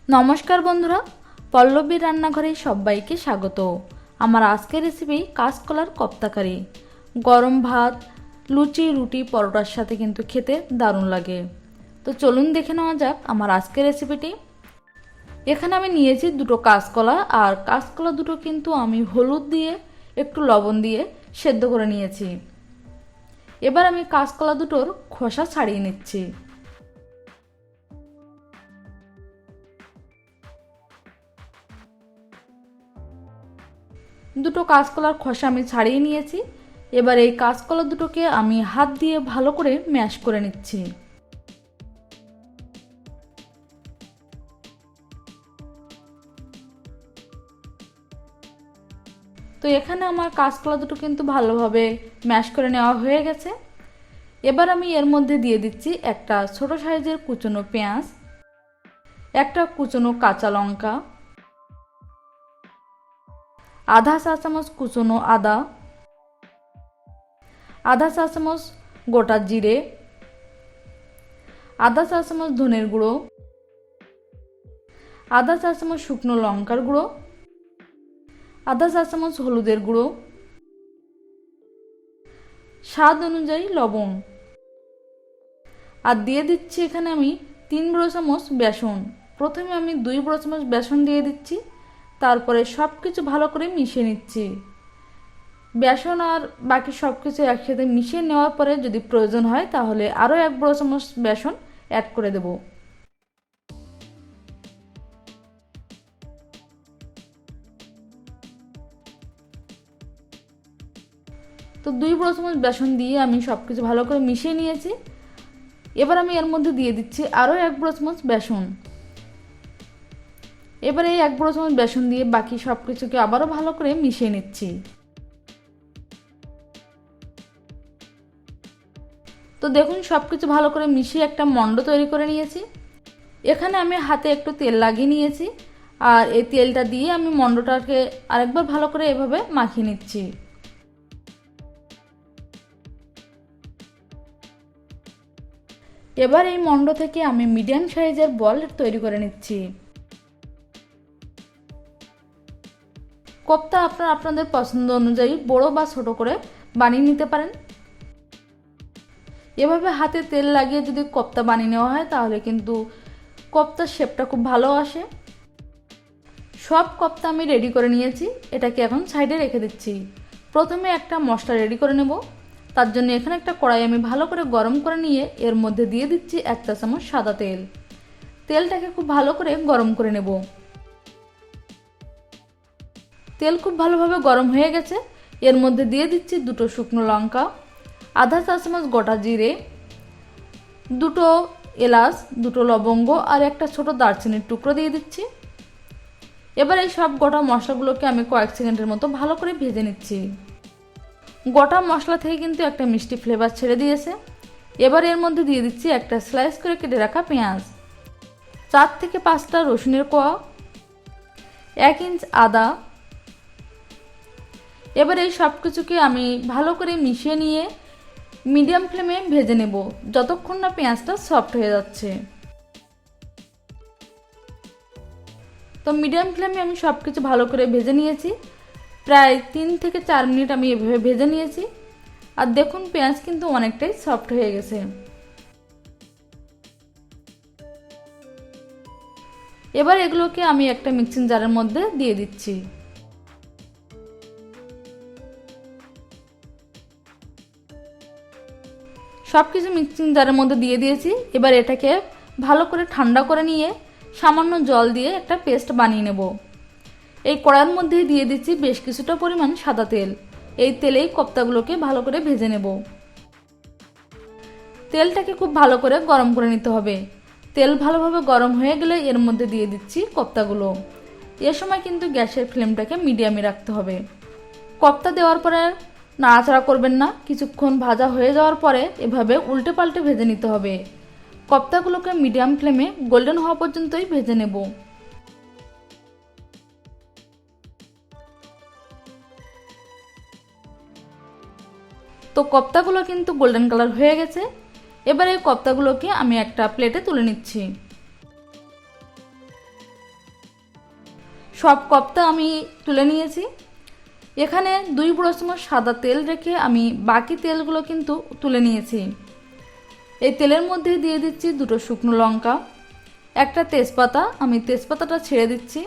নমস্কার বন্ধুরা, পল্লবীর রান্নাঘরে সবাইকে স্বাগত। আমার আজকের রেসিপি কাঁচকলার কপ্তা কারি। গরম ভাত, লুচি, রুটি, পরোটার সাথে কিন্তু খেতে দারুণ লাগে। তো চলুন দেখে নেওয়া যাক আমার আজকের রেসিপিটি। এখানে আমি নিয়েছি দুটো কাঁচকলা, আর কাঁচকলা দুটো কিন্তু আমি হলুদ দিয়ে একটু লবণ দিয়ে সেদ্ধ করে নিয়েছি। এবার আমি কাঁচকলা দুটোর খোসা ছাড়িয়ে নিচ্ছি। দুটো কাঁচকলার খোসা আমি ছাড়িয়ে নিয়েছি। এবার এই কাঁচকলা দুটোকে আমি হাত দিয়ে ভালো করে ম্যাশ করে নিচ্ছি। তো এখানে আমার কাঁচকলা দুটো কিন্তু ভালোভাবে ম্যাশ করে নেওয়া হয়ে গেছে। এবার আমি এর মধ্যে দিয়ে দিচ্ছি একটা ছোট সাইজের কুচনো পেঁয়াজ, একটা কুচনো কাঁচা লঙ্কা, আধা চা চামচ কুচনো আদা, আধা চা চামচ গোটা জিরে, আধা চা চামচ ধনের গুঁড়ো, আধা চা চামচ শুকনো লঙ্কার গুঁড়ো, আধা চা চামচ হলুদের গুঁড়ো, স্বাদ অনুযায়ী লবণ, আর দিয়ে দিচ্ছি এখানে আমি 3 বড় চামচ বেসন। প্রথমে আমি 2 বড় চামচ বেসন দিয়ে দিচ্ছি, তারপরে সব কিছু ভালো করে মিশিয়ে নিচ্ছি। বেসন আর বাকি সব কিছু একসাথে মিশিয়ে নেওয়ার পরে যদি প্রয়োজন হয় তাহলে আরও 1 বড় চামচ বেসন অ্যাড করে দেব। তো 2 বড় চামচ বেসন দিয়ে আমি সব কিছু ভালো করে মিশিয়ে নিয়েছি। এবার আমি এর মধ্যে দিয়ে দিচ্ছি আরও 1 বড় চামচ বেসন। এবার এই 1 বড় চামচ বেসন দিয়ে বাকি সব কিছুকে আবারও ভালো করে মিশিয়ে নিচ্ছি। তো দেখুন সব কিছু ভালো করে মিশিয়ে একটা মণ্ড তৈরি করে নিয়েছি। এখানে আমি হাতে একটু তেল লাগিয়ে নিয়েছি, আর এই তেলটা দিয়ে আমি মণ্ডটাকে আরেকবার ভালো করে এভাবে মাখিয়ে নিচ্ছি। এবার এই মণ্ড থেকে আমি মিডিয়াম সাইজের বল তৈরি করে নিচ্ছি। কোপ্তা আপনাদের পছন্দ অনুযায়ী বড় বা ছোট করে বানিয়ে নিতে পারেন। এভাবে হাতে তেল লাগিয়ে যদি কোপ্তা বানিয়ে নেওয়া হয় তাহলে কিন্তু কোপ্তার শেপটা খুব ভালো আসে। সব কোপ্তা আমি রেডি করে নিয়েছি, এটাকে এখন সাইডে রেখে দিচ্ছি। প্রথমে একটা মশলা রেডি করে নেব। তার জন্য এখানে একটা কড়াই আমি ভালো করে গরম করে নিয়ে এর মধ্যে দিয়ে দিচ্ছি 1 চা চামচ সাদা তেল। তেলটাকে খুব ভালো করে গরম করে নেব। তেল খুব ভালোভাবে গরম হয়ে গেছে। এর মধ্যে দিয়ে দিচ্ছি 2টো শুকনো লঙ্কা, আধা চা চামচ গোটা জিরে, 2টো এলাচ, 2টো লবঙ্গ আর একটা ছোট দারচিনির টুকরো দিয়ে দিচ্ছি। এবার এই সব গোটা মশলাগুলোকে আমি কয়েক সেকেন্ডের মতো ভালো করে ভেজে নিচ্ছি। গোটা মশলা থেকে কিন্তু একটা মিষ্টি ফ্লেভার ছেড়ে দিয়েছে। এবার এর মধ্যে দিয়ে দিচ্ছি একটা স্লাইস করে কেটে রাখা পেঁয়াজ, 4 থেকে 5টা রসুনের কোয়া, 1 ইঞ্চ আদা। এবার এই সব কিছুকে আমি ভালো করে মিশিয়ে নিয়ে মিডিয়াম ফ্লেমে ভেজে নেব যতক্ষণ না পেঁয়াজটা সফট হয়ে যাচ্ছে। তো মিডিয়াম ফ্লেমে আমি সব কিছু ভালো করে ভেজে নিয়েছি। প্রায় 3 থেকে 4 মিনিট আমি এভাবে ভেজে নিয়েছি। আর দেখুন পেঁয়াজ কিন্তু অনেকটাই সফট হয়ে গেছে। এবার এগুলোকে আমি একটা মিক্সিং জারের মধ্যে দিয়ে দিচ্ছি। সব কিছু মিক্সিং জারের মধ্যে দিয়ে দিয়েছি। এবার এটাকে ভালো করে ঠান্ডা করে নিয়ে সামান্য জল দিয়ে একটা পেস্ট বানিয়ে নেব। এই কড়াইয়ের মধ্যে দিয়ে দিচ্ছি বেশ কিছুটা পরিমাণ সাদা তেল। এই তেলেই কোপ্তাগুলোকে ভালো করে ভেজে নেব। তেলটাকে খুব ভালো করে গরম করে নিতে হবে। তেল ভালোভাবে গরম হয়ে গেলে এর মধ্যে দিয়ে দিচ্ছি কোপ্তাগুলো। এ সময় কিন্তু গ্যাসের ফ্লেমটাকে মিডিয়ামে রাখতে হবে। কোপ্তা দেওয়ার পরে নাড়াচাড়া করবেন না। কিছুক্ষণ ভাজা হয়ে যাওয়ার পরে এভাবে উল্টে পাল্টে ভেজে নিতে হবে। কোপ্তাগুলোকে মিডিয়াম ফ্লেমে গোল্ডেন হওয়া পর্যন্তই ভেজে নেব। তো কোপ্তাগুলো কিন্তু গোল্ডেন কালার হয়ে গেছে। এবার এই কোপ্তাগুলোকে আমি একটা প্লেটে তুলে নিচ্ছি। সব কপ্তা আমি তুলে নিয়েছি। এখানে 2 বড় চামচ সাদা তেল রেখে আমি বাকি তেলগুলো কিন্তু তুলে নিয়েছি। এই তেলের মধ্যে দিয়ে দিচ্ছি 2 শুকনো লঙ্কা, একটা তেজপাতা, আমি তেজপাতাটা ছেড়ে দিচ্ছি,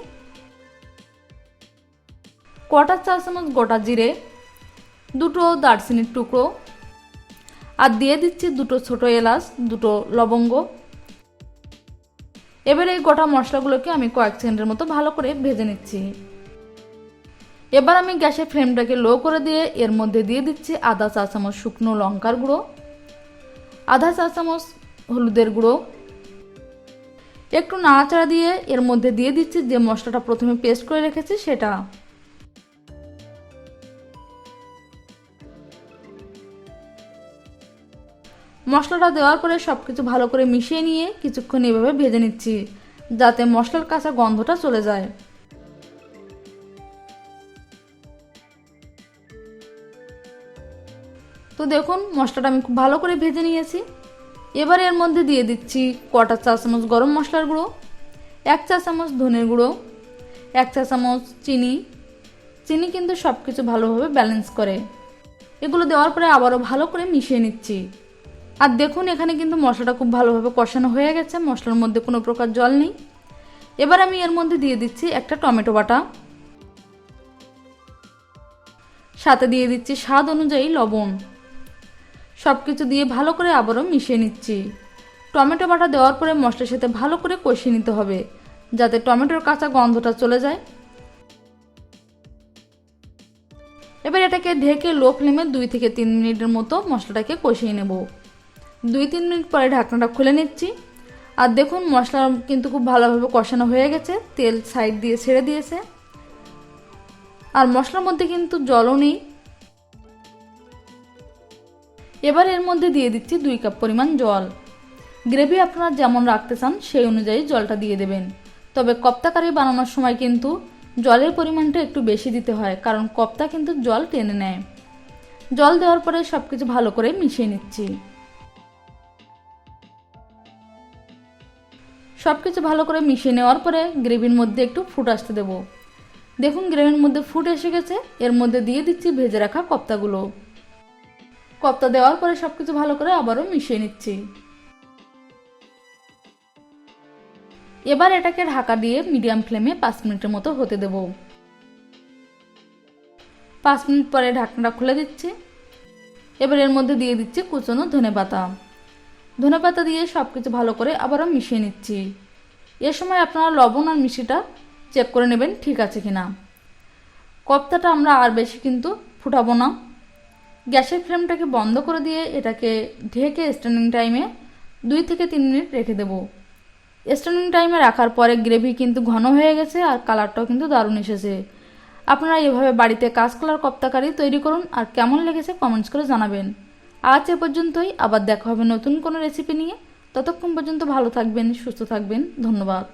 1/4 চা চামচ গোটা জিরে, 2 দারচিনির টুকরো, আর দিয়ে দিচ্ছি 2 ছোট এলাচ, 2 লবঙ্গ। এবারে এই গোটা মশলাগুলোকে আমি কয়েক সেকেন্ডের মতো ভালো করে ভেজে নিচ্ছি। এবার আমি গ্যাসের ফ্লেমটাকে লো করে দিয়ে এর মধ্যে দিয়ে দিচ্ছি আধা চা চামচ শুকনো লঙ্কার গুঁড়ো, আধা চা চামচ হলুদের গুঁড়ো। একটু নাড়াচাড়া দিয়ে এর মধ্যে দিয়ে দিচ্ছি যে মশলাটা প্রথমে পেস্ট করে রেখেছি সেটা। মশলাটা দেওয়ার পরে সবকিছু ভালো করে মিশিয়ে নিয়ে কিছুক্ষণ এভাবে ভেজে নিচ্ছি যাতে মশলার কাঁচা গন্ধটা চলে যায়। তো দেখুন মশলাটা আমি খুব ভালো করে ভেজে নিয়েছি। এবার এর মধ্যে দিয়ে দিচ্ছি 1/4 চা চামচ গরম মশলার গুঁড়ো, 1 চা চামচ ধনের গুঁড়ো, 1 চা চামচ চিনি। চিনি কিন্তু সব কিছু ভালোভাবে ব্যালেন্স করে। এগুলো দেওয়ার পরে আবারও ভালো করে মিশিয়ে নিচ্ছি। আর দেখুন এখানে কিন্তু মশলাটা খুব ভালোভাবে কষানো হয়ে গেছে, মশলার মধ্যে কোনো প্রকার জল নেই। এবার আমি এর মধ্যে দিয়ে দিচ্ছি একটা টমেটো বাটা, সাথে দিয়ে দিচ্ছি স্বাদ অনুযায়ী লবণ। সব কিছু দিয়ে ভালো করে আবারও মিশিয়ে নিচ্ছি। টমেটো বাটা দেওয়ার পরে মশলার সাথে ভালো করে কষিয়ে নিতে হবে যাতে টমেটোর কাঁচা গন্ধটা চলে যায়। এবার এটাকে ঢেকে লো ফ্লেমে 2 থেকে 3 মিনিটের মতো মশলাটাকে কষিয়ে নেব। 2-3 মিনিট পরে ঢাকনাটা খুলে নিচ্ছি। আর দেখুন মশলা কিন্তু খুব ভালোভাবে কষানো হয়ে গেছে, তেল সাইড দিয়ে ছেড়ে দিয়েছে, আর মশলার মধ্যে কিন্তু জলও নেই। এবার এর মধ্যে দিয়ে দিচ্ছি 2 কাপ পরিমাণ জল। গ্রেভি আপনারা যেমন রাখতে চান সেই অনুযায়ী জলটা দিয়ে দেবেন। তবে কপ্তা কারি বানানোর সময় কিন্তু জলের পরিমাণটা একটু বেশি দিতে হয়, কারণ কপ্তা কিন্তু জল টেনে নেয়। জল দেওয়ার পরে সব কিছু ভালো করে মিশিয়ে নিচ্ছি। সব কিছু ভালো করে মিশিয়ে নেওয়ার পরে গ্রেভির মধ্যে একটু ফুট আসতে দেব। দেখুন গ্রেভির মধ্যে ফুট এসে গেছে। এর মধ্যে দিয়ে দিচ্ছি ভেজে রাখা কপ্তাগুলো। কপ্তা দেওয়ার পরে সব কিছু ভালো করে আবারও মিশিয়ে নিচ্ছি। এবার এটাকে ঢাকা দিয়ে মিডিয়াম ফ্লেমে 5 মিনিটের মতো হতে দেব। 5 মিনিট পরে ঢাকনাটা খুলে দিচ্ছি। এবার এর মধ্যে দিয়ে দিচ্ছি কুচনো ধনেপাতা। ধনেপাতা দিয়ে সব কিছু ভালো করে আবারও মিশিয়ে নিচ্ছি। এ সময় আপনারা লবণ আর মিষ্টিটা চেক করে নেবেন ঠিক আছে কিনা। কপ্তাটা আমরা আর বেশি কিন্তু ফুটাবো না। গ্যাসের ফ্লেমটাকে বন্ধ করে দিয়ে এটাকে ঢেকে স্ট্যান্ডিং টাইমে 2 থেকে 3 মিনিট রেখে দেব। স্ট্যান্ডিং টাইমে রাখার পরে গ্রেভি কিন্তু ঘন হয়ে গেছে আর কালারটাও কিন্তু দারুণ এসেছে। আপনারা এভাবে বাড়িতে কাঁচকলার কপ্তা কারি তৈরি করুন আর কেমন লেগেছে কমেন্টস করে জানাবেন। আজ এ পর্যন্তই, আবার দেখা হবে নতুন কোনো রেসিপি নিয়ে। ততক্ষণ পর্যন্ত ভালো থাকবেন, সুস্থ থাকবেন। ধন্যবাদ।